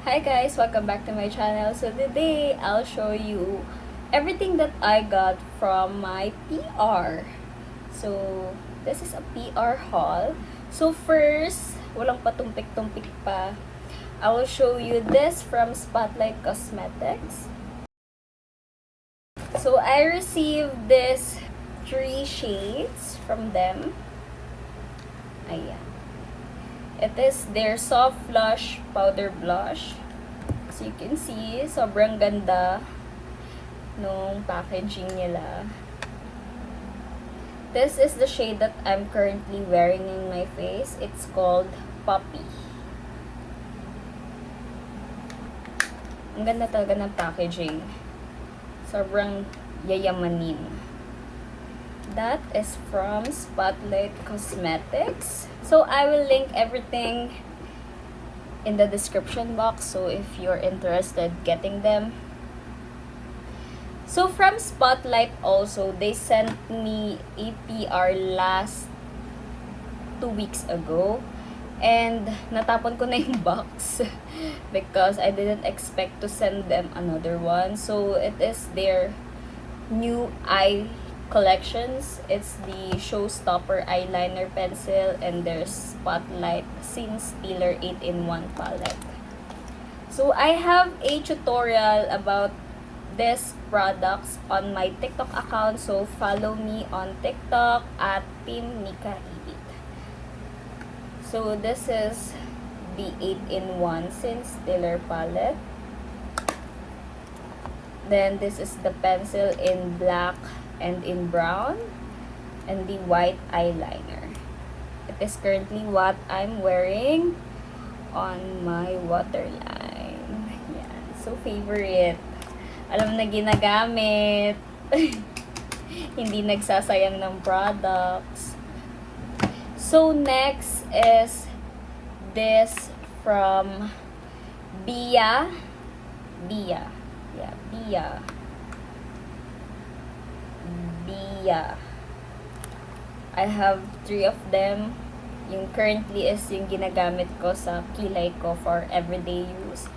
Hi guys, welcome back to my channel. So today, I'll show you everything that I got from my PR. So, this is a PR haul. So first, walang patumpik-tumpik pa. I will show you this from Spotlight Cosmetics. So I received this 3 shades from them. Ayan. It is their soft blush powder blush. So you can see, sobrang ganda nung packaging nila. This is the shade that I'm currently wearing in my face. It's called Puppy. Ang ganda talaga ng packaging. Sobrang yayamanin. That is from Spotlight Cosmetics. So I will link everything in the description box. So if you're interested getting them. So from Spotlight also, they sent me a PR last 2 weeks ago. And natapon ko na yung box because I didn't expect to send them another one. So it is their new eye collections. It's the Showstopper eyeliner pencil and their Spotlight Scene Stealer 8-in-1 palette. So I have a tutorial about these products on my TikTok account. So follow me on TikTok at Team Nica Ibit. So this is the 8-in-1 Scene Stealer palette. Then this is the pencil in black and in brown, and the white eyeliner. It is currently what I'm wearing on my waterline. Yan. So favorite. Alam na ginagamit. Hindi nagsasayang ng products. So next is this from Bia. I have 3 of them. Yung currently is yung ginagamit ko sa kilay ko for everyday use.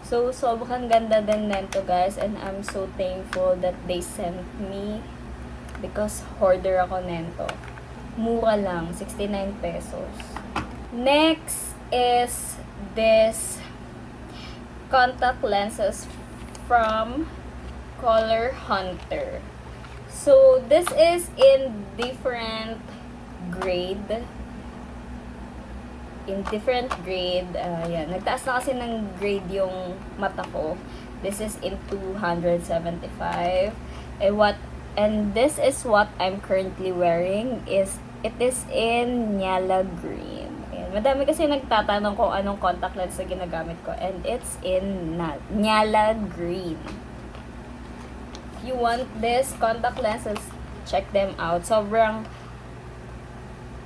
So, sobrang ganda din nito guys. And I'm so thankful that they sent me because hoarder ako nito. Mura lang, 69 pesos. Next is this contact lenses from Color Hunter. So, this is in different grade. Yan. Nagtaas na kasi ng grade yung mata ko. This is in 275. And this is what I'm currently wearing. It is in Nyala Green. Ayan. Madami kasi nagtatanong kung anong contact lens na ginagamit ko. And it's in Nyala Green. If you want this contact lenses, check them out. Sobrang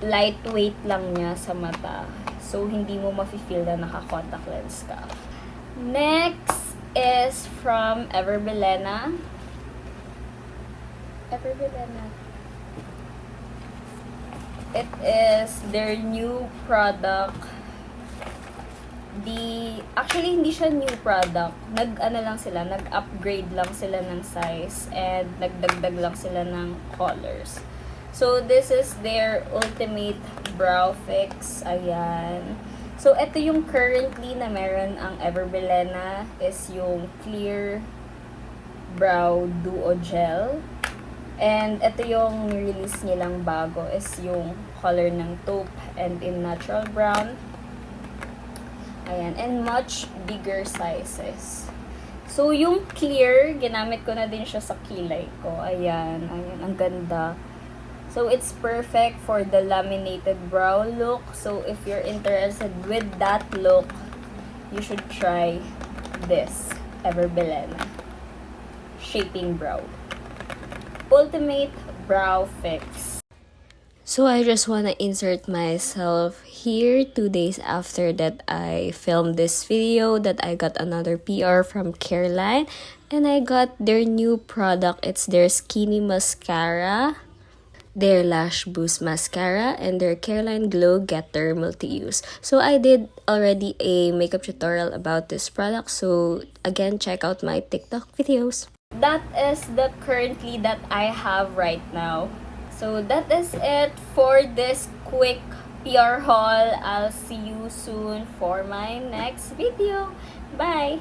lightweight lang niya sa mata. So, hindi mo mafe-feel na naka-contact lens ka. Next is from Everbelena. It is their new product. Actually, hindi siya new product. Nag-upgrade lang sila ng size and nagdagdag lang sila ng colors. So, this is their ultimate brow fix. Ayan. So, ito yung currently na meron ang Everbelena is yung clear brow duo gel. And ito yung release nilang bago is yung color ng taupe and in natural brown. Ayan, and much bigger sizes. So, yung clear, ginamit ko na din siya sa kilay ko. Ayan, ang ganda. So, it's perfect for the laminated brow look. So, if you're interested with that look, you should try this Everbelena Shaping Brow. Ultimate Brow Fix. So I just want to insert myself here 2 days after that I filmed this video that I got another PR from Careline and I got their new product. It's their Skinny Mascara. their Lash Boost Mascara, and their Careline Glow Getter Multi-Use. So I did already a makeup tutorial about this product, so again, check out my TikTok videos. That is the currently that I have right now. So that is it for this quick PR haul. I'll see you soon for my next video. Bye!